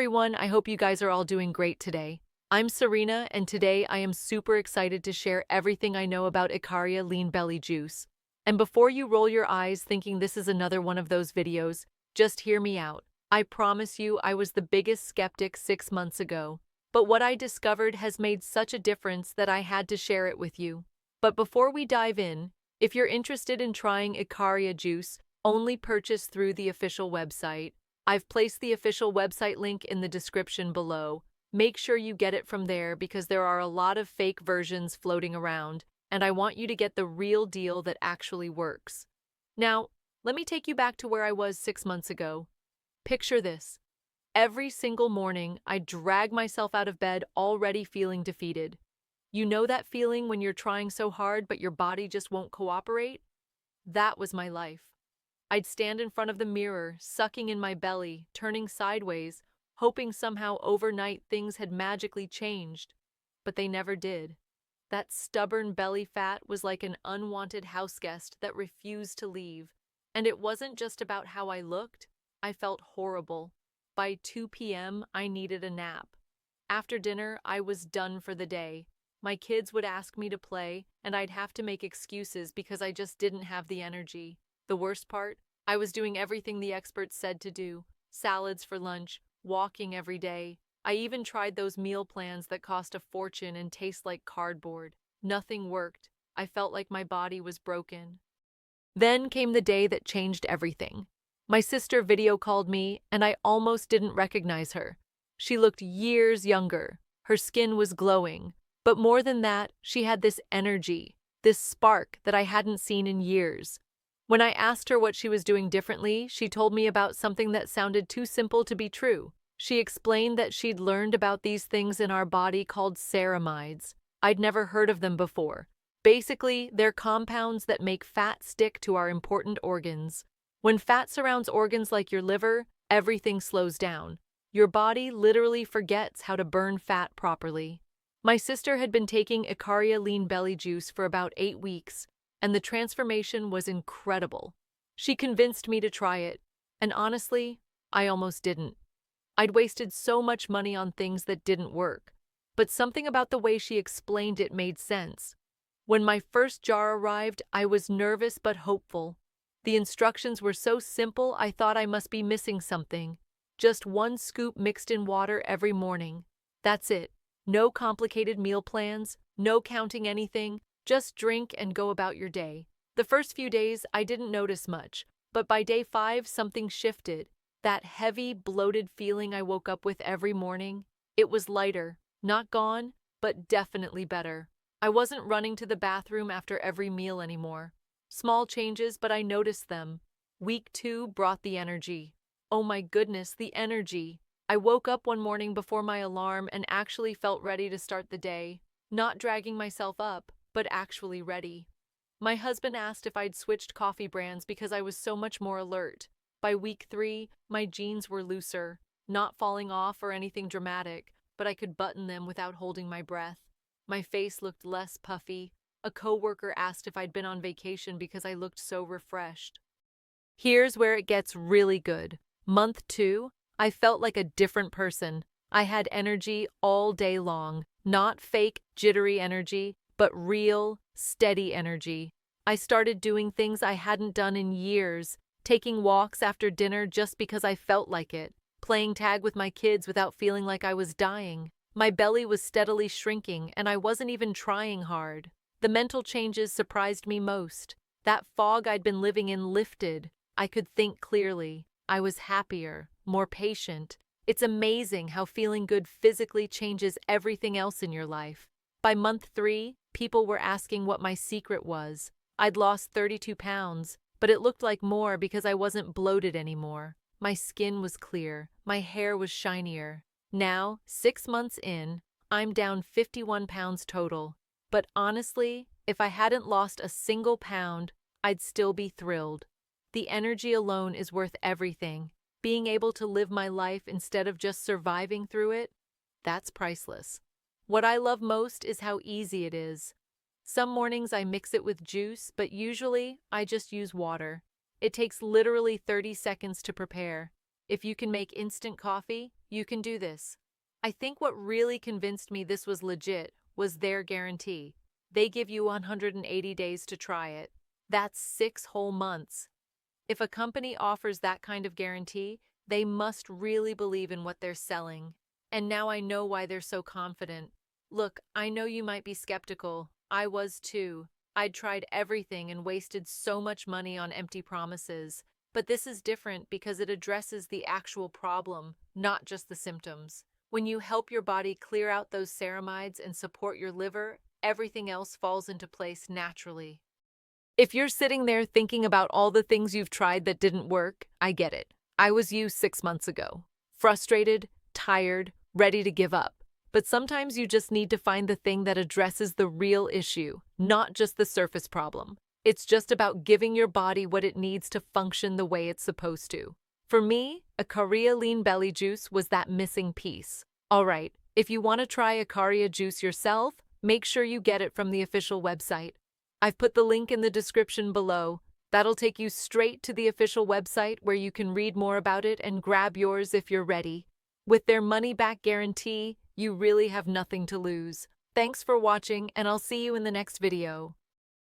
everyone, I hope you guys are all doing great today. I'm Serena, and today I am super excited to share everything I know about Ikaria Lean Belly Juice. And before you roll your eyes thinking this is another one of those videos, just hear me out. I promise you I was the biggest skeptic 6 months ago, but what I discovered has made such a difference that I had to share it with you. But before we dive in, if you're interested in trying Ikaria Juice, only purchase through the official website. I've placed the official website link in the description below. Make sure you get it from there because there are a lot of fake versions floating around, and I want you to get the real deal that actually works. Now, let me take you back to where I was 6 months ago. Picture this. Every single morning, I drag myself out of bed already feeling defeated. You know that feeling when you're trying so hard but your body just won't cooperate? That was my life. I'd stand in front of the mirror, sucking in my belly, turning sideways, hoping somehow overnight things had magically changed. But they never did. That stubborn belly fat was like an unwanted houseguest that refused to leave. And it wasn't just about how I looked. I felt horrible. By 2 p.m., I needed a nap. After dinner, I was done for the day. My kids would ask me to play, and I'd have to make excuses because I just didn't have the energy. The worst part? I was doing everything the experts said to do. Salads for lunch, walking every day. I even tried those meal plans that cost a fortune and taste like cardboard. Nothing worked. I felt like my body was broken. Then came the day that changed everything. My sister video called me, and I almost didn't recognize her. She looked years younger. Her skin was glowing. But more than that, she had this energy, this spark that I hadn't seen in years. When I asked her what she was doing differently, she told me about something that sounded too simple to be true. She explained that she'd learned about these things in our body called ceramides. I'd never heard of them before. Basically, they're compounds that make fat stick to our important organs. When fat surrounds organs like your liver, everything slows down. Your body literally forgets how to burn fat properly. My sister had been taking Ikaria Lean Belly Juice for about 8 weeks, and the transformation was incredible. She convinced me to try it, and honestly, I almost didn't. I'd wasted so much money on things that didn't work, but something about the way she explained it made sense. When my first jar arrived, I was nervous but hopeful. The instructions were so simple I thought I must be missing something. Just 1 scoop mixed in water every morning. That's it. No complicated meal plans, no counting anything, just drink and go about your day. The first few days, I didn't notice much, but by day 5, something shifted. That heavy, bloated feeling I woke up with every morning, it was lighter, not gone, but definitely better. I wasn't running to the bathroom after every meal anymore. Small changes, but I noticed them. Week 2 brought the energy. Oh my goodness, the energy. I woke up one morning before my alarm and actually felt ready to start the day. Not dragging myself up, but actually ready. My husband asked if I'd switched coffee brands because I was so much more alert. By week 3, my jeans were looser, not falling off or anything dramatic, but I could button them without holding my breath. My face looked less puffy. A coworker asked if I'd been on vacation because I looked so refreshed. Here's where it gets really good. Month 2, I felt like a different person. I had energy all day long, not fake, jittery energy, but real, steady energy. I started doing things I hadn't done in years, taking walks after dinner just because I felt like it, playing tag with my kids without feeling like I was dying. My belly was steadily shrinking, and I wasn't even trying hard. The mental changes surprised me most. That fog I'd been living in lifted. I could think clearly. I was happier, more patient. It's amazing how feeling good physically changes everything else in your life. By month 3, people were asking what my secret was. I'd lost 32 pounds, but it looked like more because I wasn't bloated anymore. My skin was clear, my hair was shinier. Now, 6 months in, I'm down 51 pounds total. But honestly, if I hadn't lost a single pound, I'd still be thrilled. The energy alone is worth everything. Being able to live my life instead of just surviving through it, that's priceless. What I love most is how easy it is. Some mornings I mix it with juice, but usually I just use water. It takes literally 30 seconds to prepare. If you can make instant coffee, You can do this. I think what really convinced me this was legit was their guarantee. They give you 180 days to try it. That's 6 whole months. If a company offers that kind of guarantee, they must really believe in what they're selling. And now I know why they're so confident. Look, I know you might be skeptical. I was too. I'd tried everything and wasted so much money on empty promises. But this is different because it addresses the actual problem, not just the symptoms. When you help your body clear out those ceramides and support your liver, everything else falls into place naturally. If you're sitting there thinking about all the things you've tried that didn't work, I get it. I was you 6 months ago. Frustrated, tired, ready to give up. But sometimes you just need to find the thing that addresses the real issue, not just the surface problem. It's just about giving your body what it needs to function the way it's supposed to. For me, Ikaria Lean Belly Juice was that missing piece. All right, if you want to try Ikaria Juice yourself, make sure you get it from the official website. I've put the link in the description below. That'll take you straight to the official website where you can read more about it and grab yours if you're ready. With their money-back guarantee, you really have nothing to lose. Thanks for watching, and I'll see you in the next video.